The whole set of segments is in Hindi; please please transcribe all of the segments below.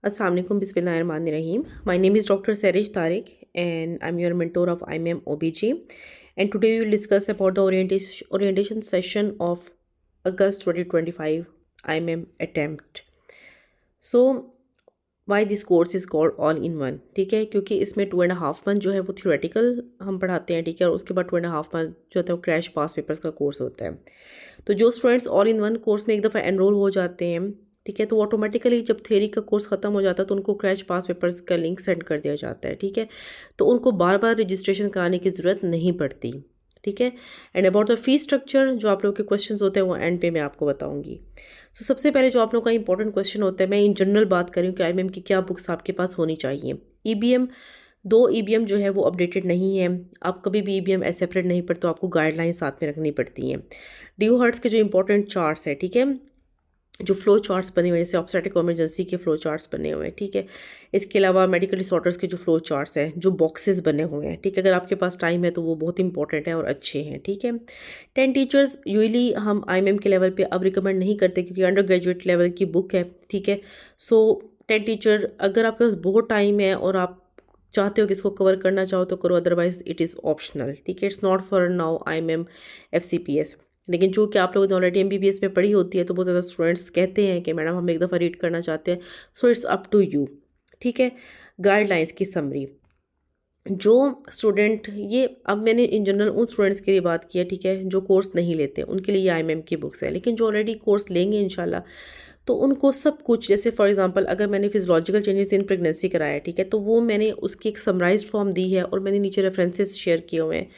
Assalamu alaikum, Bismillahirrahmanirrahim. My name is Dr. Serish Tariq and I'm your mentor of IMM OBG. And today we will discuss about the orientation session of August 2025 IMM attempt. So why this course is called all in one, ठीक है, क्योंकि इसमें 2.5 मंथ जो है वो थियोरेटिकल हम पढ़ाते हैं, ठीक है, और उसके बाद 2.5 मंथ जो होता है वो क्रैश पास पेपर्स का कोर्स होता है। तो जो students all in one course में एक दफ़ा एनरोल हो जाते हैं, ठीक है, तो ऑटोमेटिकली जब थ्योरी का कोर्स ख़त्म हो जाता है तो उनको क्रैश पास पेपर्स का लिंक सेंड कर दिया जाता है, ठीक है। तो उनको बार बार रजिस्ट्रेशन कराने की ज़रूरत नहीं पड़ती, ठीक है। And about the fee structure, जो आप लोगों के क्वेश्चंस होते हैं वो एंड पे मैं आपको बताऊंगी। तो सबसे पहले जो आप लोगों का इंपॉर्टेंट क्वेश्चन होता है, मैं इन जनरल बात करूँ कि आईएमएम की क्या बुक्स आपके पास होनी चाहिए। ईबीएम, दो ईबीएम जो है वो अपडेटेड नहीं है। आप कभी भी ईबीएम सेपरेट नहीं पढ़ते तो आपको गाइडलाइन साथ में रखनी पड़ती हैं। ड्यू हर्ट्स के जो इंपॉर्टेंट चार्ट्स है, ठीक है, जो फ्लो चार्ट्स बने हुए हैं, जैसे ऑब्स्टेट्रिक इमरजेंसी के फ्लो चार्ट्स बने हुए हैं, ठीक है। इसके अलावा मेडिकल डिसऑर्डर्स के जो फ्लो चार्ट्स हैं, जो बॉक्सेस बने हुए हैं, ठीक है, अगर आपके पास टाइम है तो वो बहुत इंपॉर्टेंट है और अच्छे हैं, ठीक है। 10 टीचर्स यूजली हम आईएमएम के लेवल पे अब रिकमेंड नहीं करते क्योंकि अंडर ग्रेजुएट लेवल की बुक है, ठीक है। सो 10 टीचर अगर आपके पास बहुत टाइम है और आप चाहते हो कि इसको कवर करना चाहो तो करो, अदरवाइज इट इज़ ऑप्शनल, ठीक है। It's not for now IMM FCPS. लेकिन जो कि आप लोगों ने ऑलरेडी एमबीबीएस में पढ़ी होती है तो बहुत ज़्यादा स्टूडेंट्स कहते हैं कि मैडम हम एक दफ़ा रीड करना चाहते हैं। So it's up to you, ठीक है। गाइडलाइंस की समरी, जो स्टूडेंट, ये अब मैंने इन जनरल उन स्टूडेंट्स के लिए बात की है, ठीक है, जो कोर्स नहीं लेते उनके लिए ये आईएमएम की बुक्स है। लेकिन जो ऑलरेडी कोर्स लेंगे इंशाल्लाह, तो उनको सब कुछ, जैसे फॉर एग्जांपल अगर मैंने फिजियोलॉजिकल चेंजेस इन प्रेगनेंसी कराया है, ठीक है, तो वो मैंने उसकी एक समराइज्ड फॉर्म दी है और मैंने नीचे रेफरेंसेस शेयर किए हुए हैं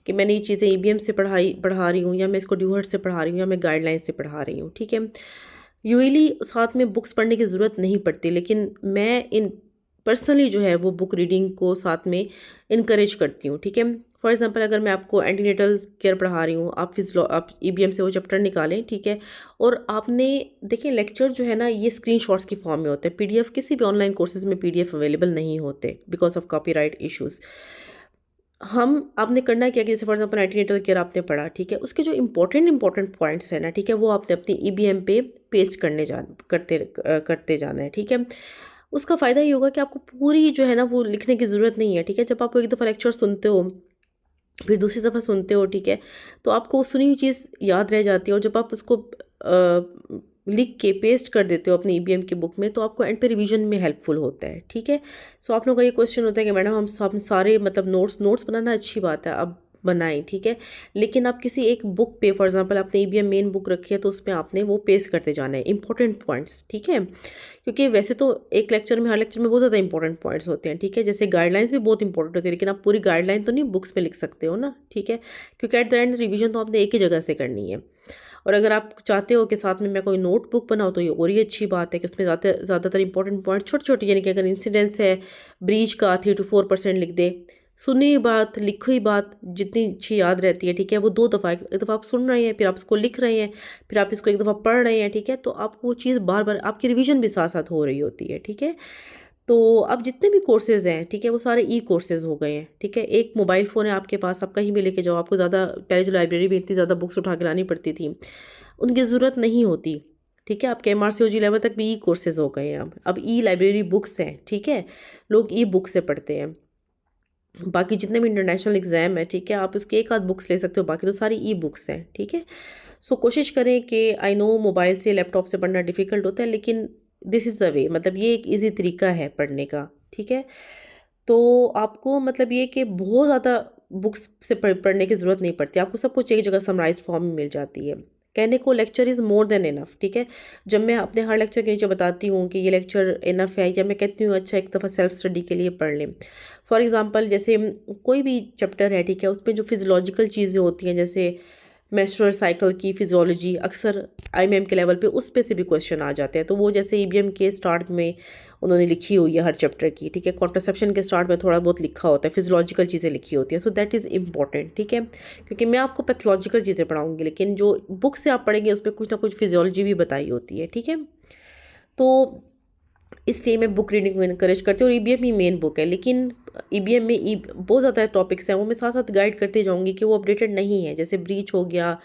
कि मैंने ये चीज़ें ईबीएम से पढ़ा रही हूँ या मैं इसको ड्यूहर्ट से पढ़ा रही हूँ या मैं गाइडलाइन से पढ़ा रही हूँ, ठीक है। यूजली साथ में बुक्स पढ़ने की ज़रूरत नहीं पड़ती, लेकिन मैं इन पर्सनली जो है वो बुक रीडिंग को साथ में इनकरेज करती हूँ, ठीक है। फॉर एग्जांपल अगर मैं आपको एंटीनेटल केयर पढ़ा रही हूँ, आप ईबीएम से वो चैप्टर निकालें, ठीक है, और आपने देखिए लेक्चर जो है ना ये स्क्रीनशॉट्स की फॉर्म में होते हैं, पीडीएफ किसी भी ऑनलाइन कोर्सेज में पीडीएफ अवेलेबल नहीं होते बिकॉज ऑफ कॉपीराइट इश्यूज़। हम आपने करना क्या कि जैसे फॉर एग्जांपल एंटीनेटल केयर आपने पढ़ा, ठीक है, उसके जो इंपॉर्टेंट पॉइंट्स हैं ना, ठीक है, वो आपने अपनी ईबीएम पे पेस्ट करते जाना है, ठीक है। उसका फ़ायदा ये होगा कि आपको पूरी जो है ना वो लिखने की ज़रूरत नहीं है, ठीक है। जब आप एक दफ़ा लेक्चर सुनते हो फिर दूसरी दफ़ा सुनते हो, ठीक है, तो आपको वो सुनी हुई चीज़ याद रह जाती है और जब आप उसको लिख के पेस्ट कर देते हो अपनी ईबीएम की बुक में तो आपको एंड पे रिवीजन में हेल्पफुल होता है, ठीक है। सो आप लोगों का ये क्वेश्चन होता है कि मैडम हम सब सारे मतलब नोट्स बनाना अच्छी बात है, अब बनाएं, ठीक है, लेकिन आप किसी एक बुक पे फॉर एग्जांपल आपने ईबीएम मेन बुक रखी है तो उसमें आपने वो पेस्ट करते जाना है इंपॉर्टेंट पॉइंट्स, ठीक है। क्योंकि वैसे तो एक लेक्चर में, हर लेक्चर में बहुत ज़्यादा इंपॉर्टेंट पॉइंट्स होते हैं, ठीक है, जैसे गाइडलाइंस भी बहुत इंपॉर्टेंट होती है, लेकिन आप पूरी गाइडलाइन तो नहीं बुक्स में लिख सकते हो ना, ठीक है, क्योंकि एट द एंड रिवीजन तो आपने एक ही जगह से करनी है। और अगर आप चाहते हो कि साथ में मैं कोई नोटबुक बनाऊँ तो ये और ही अच्छी बात है कि उसमें ज़्यादातर इंपॉर्टेंट पॉइंट छोटे छोटे, यानी कि अगर इंसिडेंस है ब्रीच का 3 to 4% लिख दे। सुनी हुई बात, लिखी हुई बात जितनी अच्छी याद रहती है, ठीक है, वो 2 दफ़ा, एक दफ़ा आप सुन रहे हैं फिर आप इसको लिख रहे हैं फिर आप इसको एक दफ़ा पढ़ रहे हैं, ठीक है, तो आपको वो चीज़ बार बार आपकी रिवीजन भी साथ साथ हो रही होती है, ठीक है। तो अब जितने भी कोर्सेज़ हैं, ठीक है, वो सारे ई कोर्सेज़ हो गए हैं, ठीक है। एक मोबाइल फ़ोन है आपके पास, आप कहीं भी लेके जाओ, आपको ज़्यादा पहले जो लाइब्रेरी में इतनी ज़्यादा बुक्स उठा के लानी पड़ती थी उनकी ज़रूरत नहीं होती, ठीक है। आपके एमआरसीओजी लेवल तक भी ई कोर्सेज़ हो गए हैं। अब ई लाइब्रेरी बुक्स हैं, ठीक है, लोग ई बुक से पढ़ते हैं। बाकी जितने भी इंटरनेशनल एग्ज़ाम है, ठीक है, आप उसकी एक आध बुक्स ले सकते हो, बाकी तो सारी ई बुक्स हैं, ठीक है। सो कोशिश करें कि आई नो मोबाइल से लैपटॉप से पढ़ना डिफ़िकल्ट होता है, लेकिन दिस इज़ द वे, मतलब ये एक ईज़ी तरीका है पढ़ने का, ठीक है। तो आपको मतलब ये कि बहुत ज़्यादा बुक्स से पढ़ने की ज़रूरत नहीं पड़ती, आपको सब कुछ एक जगह समराइज़ फॉर्म में मिल जाती है। कहने को lecture is more than enough, ठीक है। जब मैं अपने हर लेक्चर के नीचे बताती हूँ कि ये लेक्चर इनफ है, या मैं कहती हूँ अच्छा एक दफ़ा सेल्फ स्टडी के लिए पढ़ लें। फॉर एग्ज़ाम्पल जैसे कोई भी चैप्टर है, ठीक है, उसमें जो फिज़ियोलॉजिकल चीज़ें होती हैं जैसे मेंस्ट्रुअल साइकिल की फिजियोलॉजी, अक्सर आईएमएम के लेवल पे उस पे से भी क्वेश्चन आ जाते हैं। तो वो जैसे ईबीएम के स्टार्ट में उन्होंने लिखी हुई है हर चैप्टर की, ठीक है, कॉन्ट्रासेप्शन के स्टार्ट में थोड़ा बहुत लिखा होता है, फिजियोलॉजिकल चीज़ें लिखी होती हैं, सो दैट इज़ इंपॉर्टेंट, ठीक है। क्योंकि मैं आपको पैथोलॉजिकल चीज़ें पढ़ाऊँगी लेकिन जो बुक से आप पढ़ेंगे उस पर कुछ ना कुछ फिजियोलॉजी भी बताई होती है, ठीक है। तो इसलिए मैं बुक रीडिंग को इनकरेज करती हूँ और ईबीएम ही मेन बुक है, लेकिन ईबीएम में बहुत ज़्यादा टॉपिक्स हैं, वो मैं साथ साथ गाइड करते जाऊँगी कि वो अपडेटेड नहीं है, जैसे ब्रीच हो गया,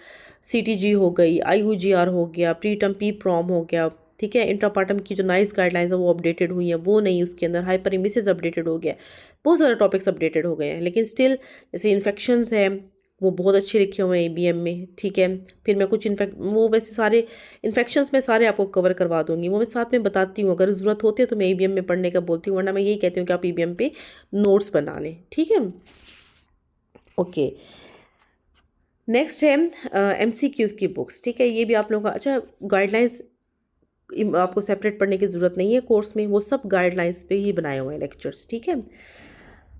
सीटीजी हो गई, आईयूजीआर हो गया, प्रीटर्म पी प्रॉम हो गया, ठीक है। इंट्रापार्टम की जो नाइस गाइडलाइंस है वो अपडेटेड हुई हैं, वो नहीं, उसके अंदर हाइपरेमेसिस अपडेटेड हो गया, बहुत सारे टॉपिक्स अपडेटेड हो गए हैं। लेकिन स्टिल जैसे इन्फेक्शंस है वो बहुत अच्छे लिखे हुए हैं ईबीएम में, ठीक है। फिर मैं कुछ वो वैसे सारे इन्फेक्शंस में सारे आपको कवर करवा दूंगी, वो मैं साथ में बताती हूँ, अगर ज़रूरत होती है तो मैं ईबीएम में पढ़ने का बोलती हूँ, वरना मैं यही कहती हूँ कि आप ईबीएम पे नोट्स बना लें, ठीक है। ओके, नेक्स्ट है एमसीक्यूज़ की बुक्स, ठीक है। ये भी आप लोगों का अच्छा गाइडलाइंस आपको सेपरेट पढ़ने की ज़रूरत नहीं है कोर्स में, वो सब गाइडलाइंस पे ही बनाए हुए हैं लेक्चर्स, ठीक है।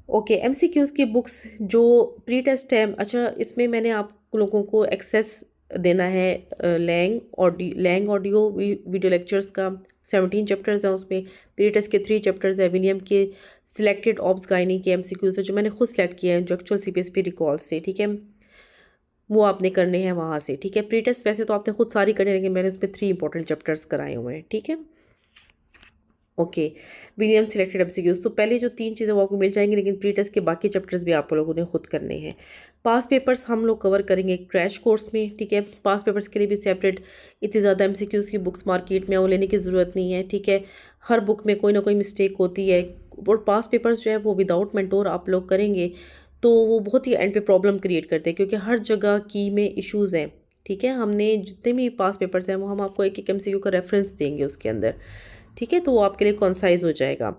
ओके, एमसीक्यूज़ की बुक्स जो प्री टेस्ट है, अच्छा इसमें मैंने आप लोगों को एक्सेस देना है लैंग ऑडियो वीडियो लेक्चर्स का, 17 चैप्टर्स हैं उसमें। प्री टेस्ट के 3 चैप्टर्स है, विलियम के सिलेक्टेड ऑब्स गाइनी के एमसीक्यूज़ है जो मैंने खुद सेलेक्ट किए हैं, जो एक्चुअल सीपीएसपी रिकॉल से, ठीक है, वो आपने करने हैं वहाँ से, ठीक है। प्री टेस्ट वैसे तो आपने खुद सारी करनी है, लेकिन मैंने इसमें 3 इंपॉर्टेंट चैप्टर्स कराए हुए हैं, ठीक है। ओके, विलियम सिलेक्टेड एमसीक्यूज, तो पहले जो 3 चीज़ें वो आपको मिल जाएंगी, लेकिन प्री टेस्ट के बाकी चैप्टर्स भी आप लोगों ने खुद करने हैं। पास पेपर्स हम लोग कवर करेंगे क्रैश कोर्स में, ठीक है। पास पेपर्स के लिए भी सेपरेट इतनी ज़्यादा एमसीक्यूज की बुक्स मार्केट में वो लेने की ज़रूरत नहीं है, ठीक है। हर बुक में कोई ना कोई मिस्टेक होती है, और पास पेपर्स जो है वो विदाउट मेंटोर आप लोग करेंगे तो वो बहुत ही एंड पे प्रॉब्लम क्रिएट करते हैं, क्योंकि हर जगह की में इश्यूज़ हैं, ठीक है। हमने जितने भी पास पेपर्स हैं वो हम आपको एक एक एमसीक्यू का रेफरेंस देंगे उसके अंदर, ठीक है, तो वो आपके लिए कॉन्साइज हो जाएगा।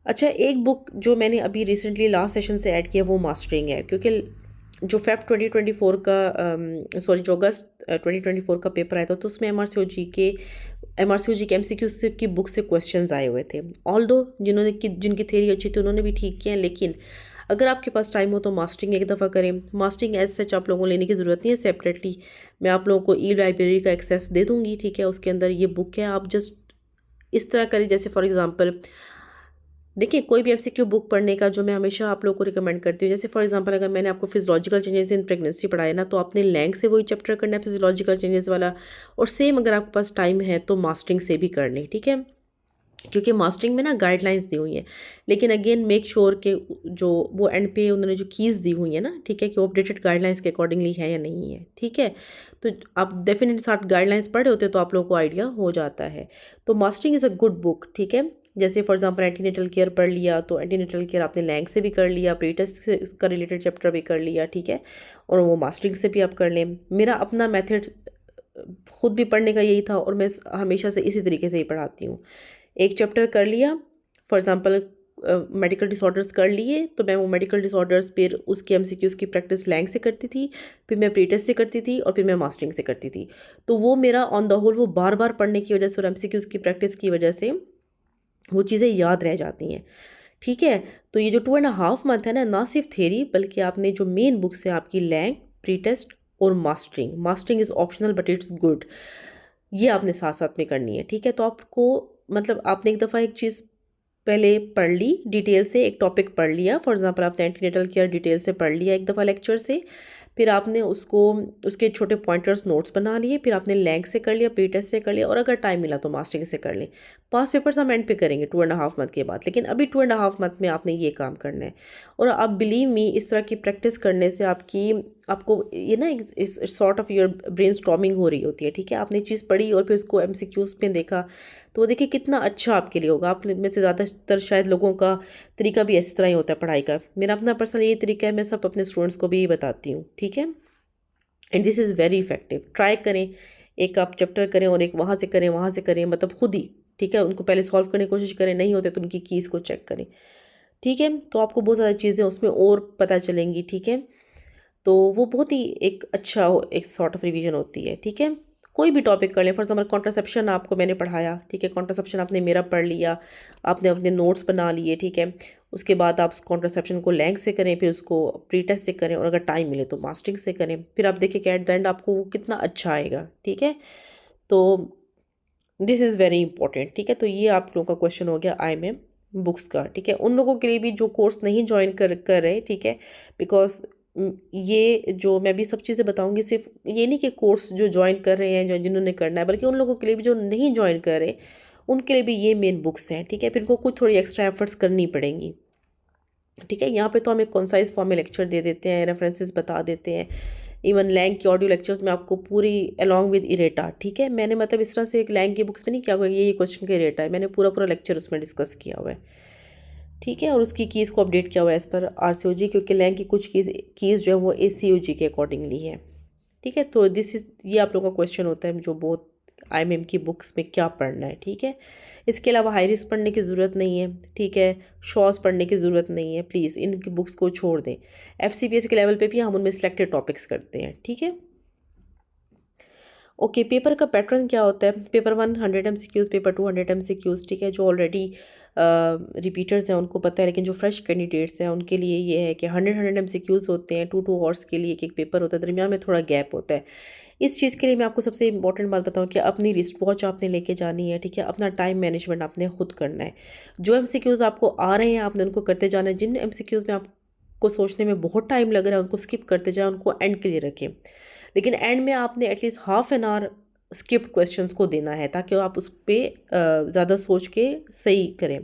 अच्छा, एक बुक जो मैंने अभी रिसेंटली लास्ट सेशन से ऐड किया वो मास्टरिंग है, क्योंकि जो फेब 2024 का जो अगस्त 2024 का पेपर आया था, तो उसमें एमआरसीओजी के एमसीक्यू की बुक से क्वेश्चंस आए हुए थे। ऑल्दो जिनकी थ्योरी अच्छी थी उन्होंने भी ठीक किया, लेकिन अगर आपके पास टाइम हो तो मास्टरिंग एक दफ़ा करें। मास्टरिंग एज सच आप लोगों को लेने की ज़रूरत नहीं है सेपरेटली, मैं आप लोगों को ई लाइब्रेरी का एक्सेस दे दूँगी, ठीक है। उसके अंदर ये बुक है, आप जस्ट इस तरह करें जैसे फॉर एग्जांपल देखिए, कोई भी एमसीक्यू बुक पढ़ने का जो मैं हमेशा आप लोगों को रिकमेंड करती हूँ, जैसे फॉर एग्जांपल अगर मैंने आपको फिजियोलॉजिकल चेंजेस इन प्रेगनेंसी पढ़ाया ना, तो आपने लैंग से वही चैप्टर करना है फिजियोलॉजिकल चेंजेस वाला, और सेम अगर आपके पास टाइम है तो मास्टरिंग से भी कर लें, ठीक है। क्योंकि मास्टरिंग में ना गाइडलाइंस दी हुई हैं, लेकिन अगेन मेक श्योर के जो वो एंड पे उन्होंने जो कीज़ दी हुई है ना, ठीक है, कि वो अपडेटेड गाइडलाइंस के अकॉर्डिंगली है या नहीं है, ठीक है। तो आप डेफिनेटली साथ गाइडलाइंस पढ़े होते तो आप लोगों को आइडिया हो जाता है। तो mastering is a good book, ठीक है। जैसे फॉर एग्जांपल एंटीनेटल केयर पढ़ लिया, तो एंटीनेटल केयर आपने लैंग से भी कर लिया, प्री टेस्ट से इसका रिलेटेड चैप्टर भी कर लिया, ठीक है, और वो मास्टरिंग से भी आप कर लें। मेरा अपना मेथड खुद भी पढ़ने का यही था, और मैं हमेशा से इसी तरीके से ही पढ़ाती हूँ। एक चैप्टर कर लिया, फॉर एग्जांपल मेडिकल डिसऑर्डर्स कर लिए, तो मैं वो मेडिकल डिसऑर्डर्स फिर उसकी एमसीक्यूज़ की प्रैक्टिस लैंग से करती थी, फिर मैं प्री टेस्ट से करती थी, और फिर मैं मास्टरिंग से करती थी। तो वो मेरा ऑन द होल वो बार बार पढ़ने की वजह से और एमसीक्यूज़ की प्रैक्टिस की वजह से वो चीज़ें याद रह जाती हैं, ठीक है। तो ये जो 2.5 मंथ है ना, ना सिर्फ थेरी बल्कि आपने जो मेन बुक्स है आपकी लैंग, प्री टेस्ट और mastering is optional but it's good, ये आपने साथ साथ में करनी है, ठीक है। तो आपको मतलब आपने एक दफ़ा एक चीज़ पहले पढ़ ली डिटेल से, एक टॉपिक पढ़ लिया, फॉर एग्जांपल आपने एंटीनेटल केयर डिटेल से पढ़ लिया एक दफ़ा लेक्चर से, फिर आपने उसको उसके छोटे पॉइंटर्स नोट्स बना लिए, फिर आपने लैंग से कर लिया, प्री टेस्ट से कर लिया, और अगर टाइम मिला तो मास्टरिंग से कर लें। पास पेपर्स हम एंड पे करेंगे 2.5 मंथ के बाद, लेकिन अभी 2.5 मंथ में आपने ये काम करना है। और आप बिलीव मी, इस तरह की प्रैक्टिस करने से आपको ये ना इस sort of your brain storming हो रही होती है, ठीक है। आपने चीज़ पढ़ी और फिर उसको एमसीक्यूज़ में देखा, तो वो देखिए कितना अच्छा आपके लिए होगा। आप में से ज़्यादातर शायद लोगों का तरीका भी इस तरह ही होता है पढ़ाई का। मेरा अपना पर्सनल ये तरीका है, मैं सब अपने स्टूडेंट्स को भी यही बताती हूँ, ठीक है। And this is very effective. Try करें, एक आप चैप्टर करें और एक वहाँ से करें, वहाँ से करें, मतलब खुद ही, ठीक है। उनको पहले सॉल्व करने की कोशिश करें, नहीं होते तो उनकी कीज़ को चेक करें, ठीक है। तो आपको बहुत ज़्यादा चीज़ें उसमें और पता चलेंगी, ठीक है। तो वो बहुत ही एक अच्छा एक सॉर्ट ऑफ रिवीजन होती है, ठीक है। कोई भी टॉपिक कर लें, फॉर एग्जाम्पल कॉन्ट्रासेप्शन आपको मैंने पढ़ाया, ठीक है, कॉन्ट्रासेप्शन आपने मेरा पढ़ लिया, आपने अपने नोट्स बना लिए, ठीक है। उसके बाद आप कॉन्ट्रासेप्शन को लैंग से करें, फिर उसको प्री टेस्ट से करें, और अगर टाइम मिले तो मास्टरिंग से करें, फिर आप देखिए कि एट द एंड आपको वो कितना अच्छा आएगा, ठीक है। तो दिस इज़ वेरी इंपॉर्टेंट, ठीक है। तो ये आप लोगों का क्वेश्चन हो गया IMM बुक्स का, ठीक है। उन लोगों के लिए भी जो कोर्स नहीं ज्वाइन कर रहे, ठीक है, बिकॉज ये जो मैं भी सब चीज़ें बताऊंगी, सिर्फ ये नहीं कि कोर्स जो ज्वाइन कर रहे हैं, जो जिन्होंने करना है, बल्कि उन लोगों के लिए भी जो नहीं ज्वाइन कर रहे, उनके लिए भी ये मेन बुक्स हैं, ठीक है। फिर उनको कुछ थोड़ी एक्स्ट्रा एफर्ट्स करनी पड़ेंगी, ठीक है। यहाँ पे तो हम एक कॉन्साइज फॉर्म में लेक्चर दे देते हैं, रेफरेंसेस बता देते हैं, इवन लैंग की ऑडियो लेक्चर्स में आपको पूरी अलॉन्ग विद इरेटा, ठीक है। मैंने मतलब इस तरह से एक लैंग की बुक्स में नहीं किया हुआ ये क्वेश्चन का इरेटा है, मैंने पूरा पूरा लेक्चर उसमें डिस्कस किया हुआ है, ठीक है। और उसकी कीज़ को अपडेट किया हुआ है एज़ पर RCOG, क्योंकि लैंग की कुछ कीज़ जो है वो ACOG के अकॉर्डिंगली है, ठीक है। तो दिस इज़ ये आप लोगों का क्वेश्चन होता है जो बहुत IMM की बुक्स में क्या पढ़ना है, ठीक है। इसके अलावा हाई रिस्क पढ़ने की ज़रूरत नहीं है, ठीक है। शॉस पढ़ने की ज़रूरत नहीं है, प्लीज़ इनकी बुक्स को छोड़ दें। FCPS के लेवल पे भी हम उनमें सिलेक्टेड टॉपिक्स करते हैं, ठीक है। ओके, पेपर का पैटर्न क्या होता है? पेपर 1 100 MCQs, पेपर 2 100 MCQs, ठीक है। जो ऑलरेडी रिपीटर्स हैं उनको पता है, लेकिन जो फ्रेश कैंडिडेट्स हैं उनके लिए ये है कि 100 MCQs होते हैं, 2 आवर्स के लिए एक पेपर होता है, दरमियान में थोड़ा गैप होता है। इस चीज़ के लिए मैं आपको सबसे इंपॉर्टेंट बात बताऊँ कि अपनी रिस्ट वॉच आपने लेके जानी है, ठीक है। अपना टाइम मैनेजमेंट आपने खुद करना है। जो MCQs आपको आ रहे हैं आपने उनको करते जाना है। जिन MCQs में आपको सोचने में बहुत टाइम लग रहा है उनको स्किप करते जाएं, उनको एंड के लिए रखें। लेकिन एंड में आपने at least half an hour skipped questions को देना है, ताकि आप उस पर ज़्यादा सोच के सही करें।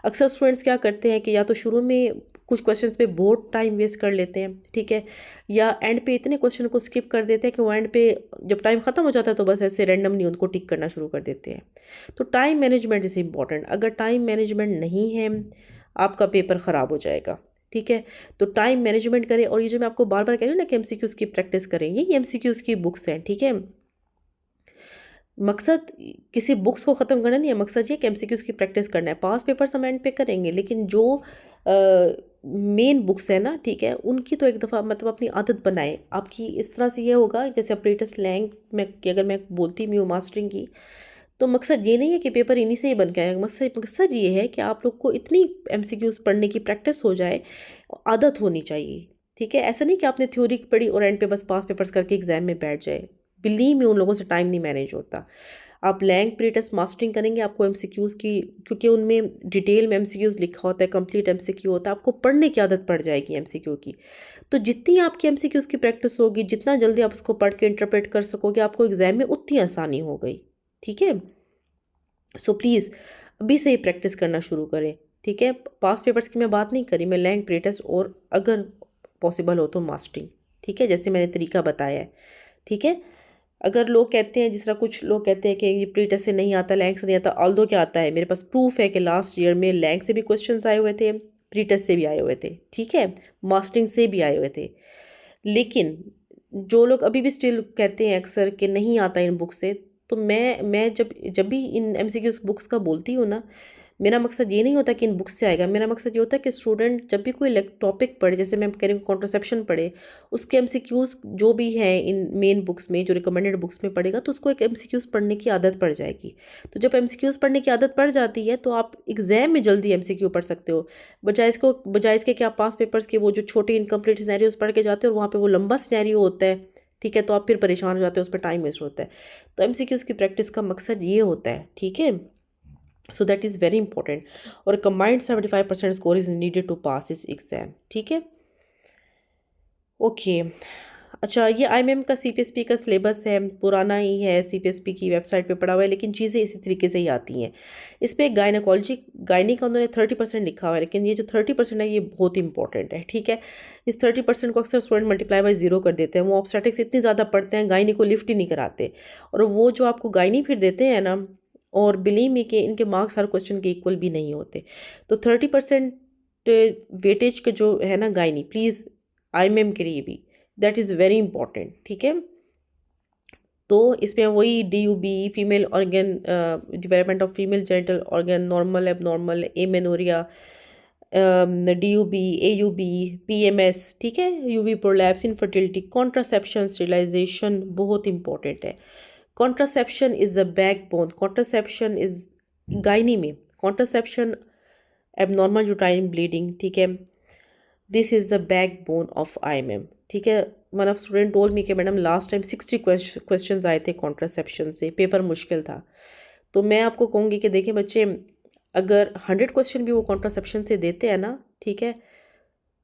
अक्सर स्टूडेंट्स क्या करते हैं कि या तो शुरू में कुछ क्वेश्चंस पे बहुत टाइम वेस्ट कर लेते हैं, ठीक है, या एंड पे इतने क्वेश्चन को स्किप कर देते हैं कि वो एंड पे जब टाइम ख़त्म हो जाता है तो बस ऐसे रैंडमली उनको टिक करना शुरू कर देते हैं। तो टाइम मैनेजमेंट इज़ इम्पॉर्टेंट। अगर टाइम मैनेजमेंट नहीं है आपका पेपर ख़राब हो जाएगा, ठीक है। तो टाइम मैनेजमेंट करें। और ये जो मैं आपको बार बार कह रही हूँ ना कि MCQs की प्रैक्टिस करें, ये MCQs की बुक्स हैं, ठीक है। मकसद किसी बुक्स को ख़त्म करना नहीं है, मकसद ये कि MCQs की प्रैक्टिस करना है। पास पेपर्स हम एंड पे करेंगे, लेकिन जो मेन बुक्स है ना, ठीक है, उनकी तो एक दफ़ा मतलब अपनी आदत बनाए। आपकी इस तरह से ये होगा जैसे अप्रेटिस लैंग में कि अगर मैं बोलती भी हूँ मास्टरिंग की, तो मकसद ये नहीं है कि पेपर इन्हीं से ही बन के आएगा। मकसद ये है कि आप लोग को इतनी MCQs पढ़ने की प्रैक्टिस हो जाए, आदत होनी चाहिए, ठीक है। ऐसा नहीं कि आपने थ्योरी पढ़ी और एंड पे बस पास पेपर्स करके एग्जाम में बैठ जाए। बिलीव में उन लोगों से टाइम नहीं मैनेज होता। आप लैंग प्रीटेस्ट मास्टरिंग करेंगे, आपको MCQs की, क्योंकि उनमें डिटेल में MCQs लिखा होता है, कंप्लीट MCQ होता है, आपको पढ़ने की आदत पड़ जाएगी MCQ की। तो जितनी आपकी MCQs की प्रैक्टिस होगी, जितना जल्दी आप उसको पढ़ के इंटरप्रेट कर सकोगे, आपको एग्जाम में उतनी आसानी हो गई, ठीक है। सो प्लीज़ अभी से ही प्रैक्टिस करना शुरू करें, ठीक है। पास पेपर्स की मैं बात नहीं करी, मैं लैंग प्रीटेस्ट और अगर पॉसिबल हो तो मास्टरिंग, ठीक है, जैसे मैंने तरीका बताया है, ठीक है। अगर लोग कहते हैं, जिस तरह कुछ लोग कहते हैं कि ये प्री टेस्ट से नहीं आता, लैंग से नहीं आता, ऑल्दो क्या आता है, मेरे पास प्रूफ है कि लास्ट ईयर में लैंग से भी क्वेश्चंस आए हुए थे, प्री टेस्ट से भी आए हुए थे, ठीक है, मास्टरिंग से भी आए हुए थे। लेकिन जो लोग अभी भी स्टिल कहते हैं अक्सर कि नहीं आता इन बुक से, तो मैं जब जब भी इन MCQ बुक्स का बोलती हूँ ना, मेरा मकसद ये नहीं होता कि इन बुक्स से आएगा। मेरा मकसद ये होता है कि स्टूडेंट जब भी कोई टॉपिक पढ़े, जैसे मैं कह रही हूँ कॉन्ट्रासेप्शन पढ़े, उसके MCQs जो भी हैं इन मेन बुक्स में, जो रिकमेंडेड बुक्स में पढ़ेगा, तो उसको एक MCQs पढ़ने की आदत पड़ जाएगी। तो जब MCQs पढ़ने की आदत पड़ जाती है तो आप एग्जाम में जल्दी MCQ पढ़ सकते हो। बजाय इसके कि आप पास पेपर्स के वो जो छोटे इनकम्प्लीट सिनेरियोज पढ़ के जाते हो और वहाँ पे वो लंबा सिनेरियो होता है, ठीक है, तो आप फिर परेशान हो जाते हो, उस पर टाइम वेस्ट होता है। तो MCQs की प्रैक्टिस का मकसद ये होता है, ठीक है। So that is very important. और combined 75% score is needed to pass this exam, ठीक है। ओके, अच्छा, ये IMM का CPSP का सिलेबस है, पुराना ही है, CPSP की वेबसाइट पे पड़ा हुआ है, लेकिन चीज़ें इसी तरीके से ही आती हैं। इस पर गायनी का उन्होंने 30% लिखा हुआ है, लेकिन ये जो 30% है ये बहुत इंपॉर्टेंट है, ठीक है। इस 30% को अक्सर स्टूडेंट मल्टीप्लाई बाई 0 कर देते हैं। वो ऑब्स्टेटिक्स इतनी ज़्यादा पढ़ते हैं, गायनी को लिफ्ट ही नहीं कराते। और वो जो आपको गायनी फिर देते हैं ना, और बिलीव मी कि इनके मार्क्स हर क्वेश्चन के इक्वल भी नहीं होते। तो 30% वेटेज के जो है ना गायनी, प्लीज़ IMM के लिए भी दैट इज़ वेरी इंपॉर्टेंट, ठीक है। तो इसमें वही DUB, female organ, development of female genital organ, normal abnormal, amenorrhea, DUB, AUB, PMS, ठीक है, UV prolapse, infertility, contraception, sterilisation बहुत इंपॉर्टेंट है। Contraception is a backbone. Contraception is gynae में कॉन्ट्रासेप्शन, एबनॉर्मल यूट्राइन ब्लीडिंग, ठीक है, this is the backbone of IMM, ठीक है। One of student told me कि मैडम लास्ट टाइम 60 क्वेश्चंस आए थे कॉन्ट्रासेप्शन से, पेपर मुश्किल था। तो मैं आपको कहूँगी कि देखिए बच्चे, अगर 100 क्वेश्चन भी वो कॉन्ट्रासेप्शन से देते हैं ना, ठीक है,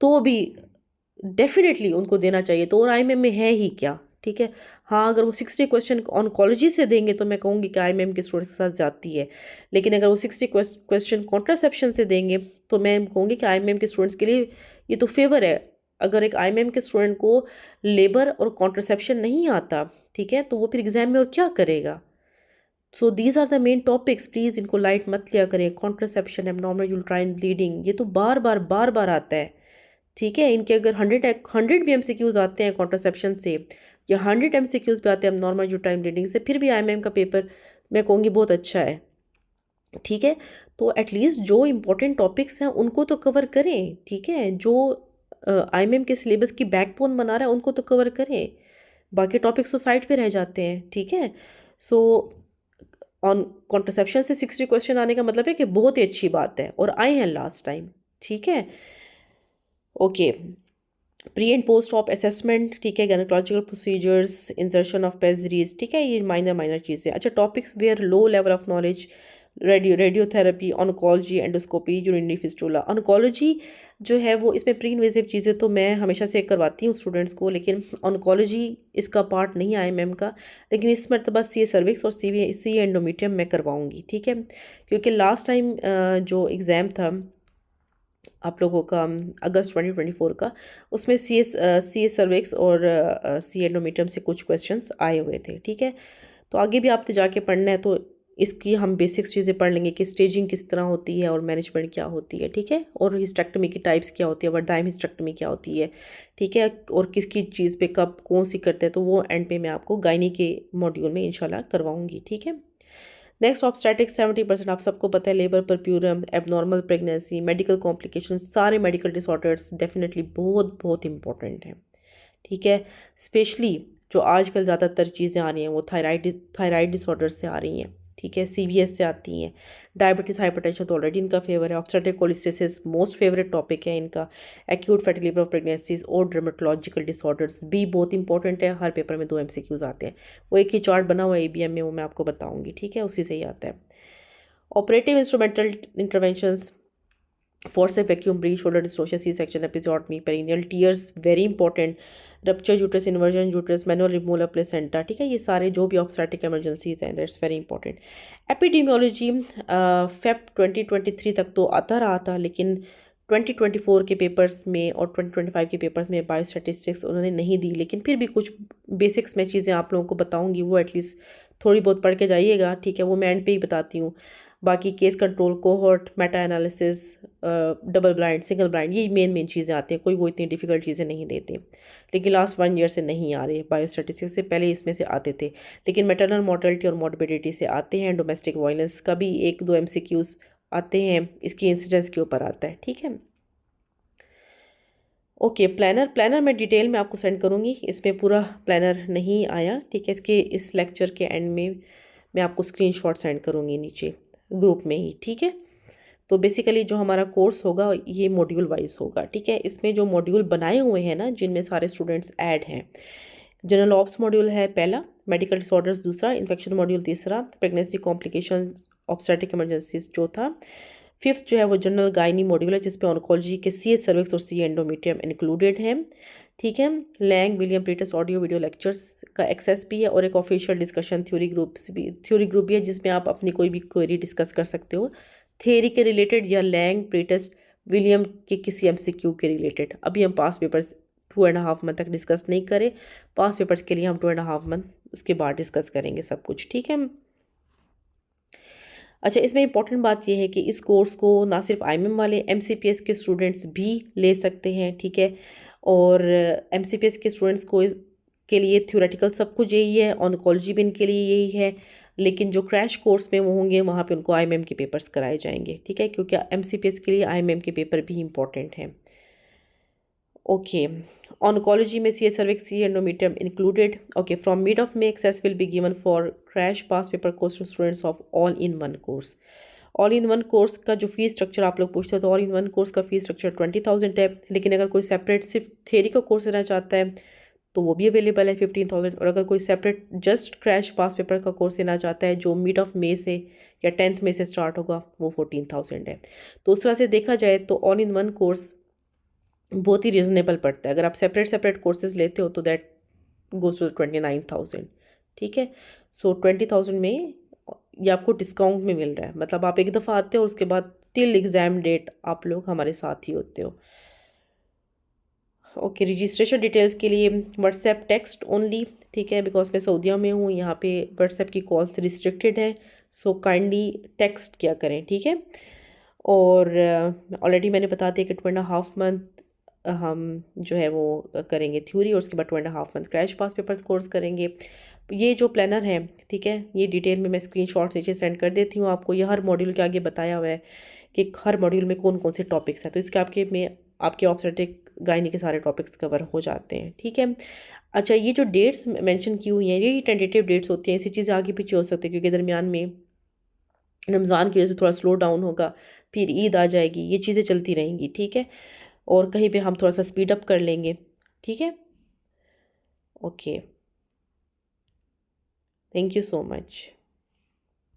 तो भी डेफिनेटली उनको देना चाहिए। तो और IMM में है ही क्या, ठीक है। हाँ, अगर वो 60 क्वेश्चन ऑनकोलॉजी से देंगे तो मैं कहूँगी कि IMM के स्टूडेंट्स के साथ जाती है। लेकिन अगर वो 60 क्वेश्चन कॉन्ट्रासेप्शन से देंगे तो मैं कहूँगी कि IMM के स्टूडेंट्स के लिए ये तो फेवर है। अगर एक आईएमएम के स्टूडेंट को लेबर और कॉन्ट्रासेप्शन नहीं आता, ठीक है, तो वो फिर एग्जाम में और क्या करेगा। So these are the main topics, please इनको लाइट मत लिया करें। कॉन्ट्रासेप्शन, एबनॉर्मल यूट्राइन ब्लीडिंग, ये तो बार बार आता है, ठीक है। इनके अगर 100 भी एमसीक्यूज आते हैं कॉन्ट्रासेप्शन से, या 100 एमसीक्यूज भी आते हैं नॉर्मल यूट्राइन ब्लीडिंग से, फिर भी आईएमएम का पेपर मैं कहूँगी बहुत अच्छा है, ठीक है। तो एटलीस्ट जो इम्पोर्टेंट टॉपिक्स हैं उनको तो कवर करें, ठीक है। जो आईएमएम के सिलेबस की बैकबोन बना रहा है उनको तो कवर करें, बाकी टॉपिक्स तो साइड पे रह जाते हैं, ठीक है। सो ऑन कॉन्ट्रासेप्शन से 60 क्वेश्चन आने का मतलब है कि बहुत ही अच्छी बात है, और आए हैं लास्ट टाइम, ठीक है। Okay, pre and post op assessment, ठीक है, gynaecological procedures, insertion of pessaries, ठीक है, ये माइनर चीज़ें। अच्छा, topics where low level of knowledge, radiotherapy, oncology, endoscopy, urinary fistula. Oncology जो है वो इसमें प्री इन्वेसिव चीज़ें तो मैं हमेशा से करवाती हूँ स्टूडेंट्स को, लेकिन ऑनकोलॉजी इसका पार्ट नहीं आया मैम का, लेकिन इस मरतबा सी सर्विक्स और सी एंडोमीट्रियम मैं करवाऊँगी, ठीक है। क्योंकि लास्ट टाइम जो एग्ज़ाम था आप लोगों का अगस्त 2024 का, उसमें सी एस सर्विक्स और सी एंडोमीट्रियम से कुछ क्वेश्चंस आए हुए थे, ठीक है। तो आगे भी आपने जाके पढ़ना है तो इसकी हम बेसिक्स चीज़ें पढ़ लेंगे कि स्टेजिंग किस तरह होती है और मैनेजमेंट क्या होती है, ठीक है, और हिस्टेक्टमी की टाइप्स क्या होती है, वर्डाइम हिस्टेक्टमी क्या होती है, ठीक है, और किसकी चीज़ पे कब कौन सी करते हैं, तो वो एंड पे मैं आपको गायनी के मॉड्यूल में इंशाल्लाह करवाऊंगी, ठीक है। नेक्स्ट ऑब्स्टेटिक्स 70% आप सबको पता है, labour puerperium, abnormal pregnancy, medical complication, सारे मेडिकल डिसऑर्डर्स डेफिनेटली बहुत बहुत इंपॉर्टेंट हैं, ठीक है। स्पेशली जो आजकल ज़्यादातर चीज़ें आ रही हैं वो थायराइड डिसऑर्डर से आ रही हैं, ठीक है, सीवीएस से आती हैं, डायबिटीज़, हाइपरटेंशन तो ऑलरेडी इनका फेवर है, ऑब्स्टेटिक कोलिस्टेसिस मोस्ट फेवरेट टॉपिक है इनका, acute fatty liver of pregnancies और डर्मेटोलॉजिकल डिसऑर्डर्स भी बहुत इंपॉर्टेंट है, हर पेपर में 2 एमसीक्यूज आते हैं, वो एक ही चार्ट बना हुआ है एबीएम में, वो मैं आपको बताऊंगी, ठीक है, उसी से ही आता है। Operative instrumental interventions, forceps vacuum breech, shoulder dystocia, C-section, episiotomy, perineal tears, very important, rupture uterus, inversion uterus, manual removal of placenta, ठीक है, ये सारे जो भी ऑब्स्टेटिक इमरजेंसीज हैं, that's very important. Epidemiology Feb 2023 तक तो आता रहा था, लेकिन 2024 के पेपर्स में और 2025 के पेपर्स में बायोस्टैटिस्टिक्स उन्होंने नहीं दी, लेकिन फिर भी कुछ बेसिक्स में चीज़ें आप लोगों को बताऊंगी, वो एटलीस्ट थोड़ी बहुत पढ़ के जाइएगा, ठीक है, वो मैं एंड पे ही बताती हूँ। बाकी case control, cohort, Meta analysis, double blind, single blind, ये मेन चीज़ें आती हैं, कोई वो इतनी डिफ़िकल्ट चीज़ें नहीं देते, लेकिन लास्ट 1 ईयर से नहीं आ रहे, बायोस्टैटिस्टिक्स से पहले इसमें से आते थे, लेकिन मैटरनल मॉर्टेलिटी और मॉर्बिडिटी से आते हैं, डोमेस्टिक वायलेंस का भी 1-2 एमसीक्यूज आते हैं, इसकी इंसिडेंस के ऊपर आता है, ठीक है। ओके, प्लानर मैं डिटेल में आपको सेंड करूँगी, इसमें पूरा प्लानर नहीं आया, ठीक है, इसके इस लेक्चर के एंड में मैं आपको स्क्रीनशॉट सेंड करूँगी नीचे ग्रुप में ही, ठीक है। तो बेसिकली जो हमारा कोर्स होगा ये मॉड्यूल वाइज होगा, ठीक है। इसमें जो मॉड्यूल बनाए हुए हैं ना, जिनमें सारे स्टूडेंट्स ऐड हैं, जनरल ऑप्स मॉड्यूल है पहला, मेडिकल डिसऑर्डर्स दूसरा, इन्फेक्शन मॉड्यूल तीसरा, प्रेगनेंसी कॉम्प्लिकेशन ऑब्स्टेटिक इमरजेंसीज चौथा, फिफ्थ जो है वो जनरल गायनी मॉड्यूल है जिसपे ऑनकोलॉजी के सी सर्विक्स और सी एंडोमीट्रियम इंक्लूडेड हैं, ठीक है। लैंग विलियम प्रीटस ऑडियो वीडियो लेक्चर्स का एक्सेस भी है, और एक ऑफिशियल डिस्कशन थ्योरी ग्रुप भी है जिसमें आप अपनी कोई भी क्वेरी डिस्कस कर सकते हो, थियरी के रिलेटेड या लैंग प्रीटस विलियम के किसी एमसीक्यू के रिलेटेड। अभी हम पास पेपर्स 2.5 मंथ तक डिस्कस नहीं करें, पास पेपर्स के लिए हम 2.5 मंथ उसके बाद डिस्कस करेंगे सब कुछ, ठीक है। अच्छा, इसमें इंपॉर्टेंट बात यह है कि इस कोर्स को ना सिर्फ आईएमएम वाले, एमसीपीएस के स्टूडेंट्स भी ले सकते हैं, ठीक है, और एमसीपीएस के स्टूडेंट्स को के लिए थ्योरेटिकल सब कुछ यही है, ऑनकोलॉजी भी इनके लिए यही है, लेकिन जो क्रैश कोर्स में वो होंगे वहाँ पे उनको आईएमएम के पेपर्स कराए जाएंगे, ठीक है, क्योंकि एमसीपीएस के लिए आईएमएम के पेपर भी इंपॉर्टेंट हैं। ओके, oncology में सी cervix, C endometrium included. Okay, from mid of May access will be given for crash pass paper course to students of all in one course. All in one course का जो फीस स्ट्रक्चर आप लोग पूछते हो, तो ऑल इन वन कोर्स का फीस स्ट्रक्चर 20,000 है, लेकिन अगर कोई सेपरेट सिर्फ थ्योरी का कोर्स लेना चाहता है तो वो भी अवेलेबल है 15,000, और अगर कोई सेपरेट जस्ट क्रैश पास पेपर का कोर्स लेना चाहता है जो मिड ऑफ मे से या 10th मई से स्टार्ट होगा, वो 14,000 है। तो उस तरह से देखा जाए तो ऑल इन वन कोर्स बहुत ही रिजनेबल पड़ता है। अगर आप सेपरेट कोर्सेज लेते हो तो दैट गोज टू 29,000, ठीक है। सो 20,000 में ये आपको डिस्काउंट में मिल रहा है, मतलब आप एक दफ़ा आते हो उसके बाद टिल एग्ज़ाम डेट आप लोग हमारे साथ ही होते हो। ओके, रजिस्ट्रेशन डिटेल्स के लिए व्हाट्सएप टेक्स्ट ओनली, ठीक है, बिकॉज मैं सऊदीया में हूँ, यहाँ पे व्हाट्सएप की कॉल्स रिस्ट्रिक्टेड है, सो काइंडली टेक्स्ट किया करें, ठीक है। और ऑलरेडी मैंने बता दिया कि 2.5 मंथ हम जो है वो करेंगे थ्योरी, और उसके बाद 2.5 मंथ क्रैश पास पेपर्स कोर्स करेंगे। ये जो प्लानर है, ठीक है, ये डिटेल में मैं स्क्रीनशॉट नीचे सेंड कर देती हूँ आपको। ये हर मॉड्यूल के आगे बताया हुआ है कि हर मॉड्यूल में कौन कौन से टॉपिक्स हैं, तो इसके आपके में आपके ऑब्स्टेट्रिक गायनी के सारे टॉपिक्स कवर हो जाते हैं, ठीक है। अच्छा, ये जो डेट्स मेंशन की हुई हैं, ये टेंटेटिव डेट्स होती हैं, ऐसी चीज़ें आगे पीछे हो सकती है, क्योंकि दरमियान में रमज़ान की वजह से थोड़ा स्लो डाउन होगा, फिर ईद आ जाएगी, ये चीज़ें चलती रहेंगी, ठीक है। और कहीं पे हम थोड़ा सा स्पीड अप कर लेंगे, ठीक है। Okay, thank you so much.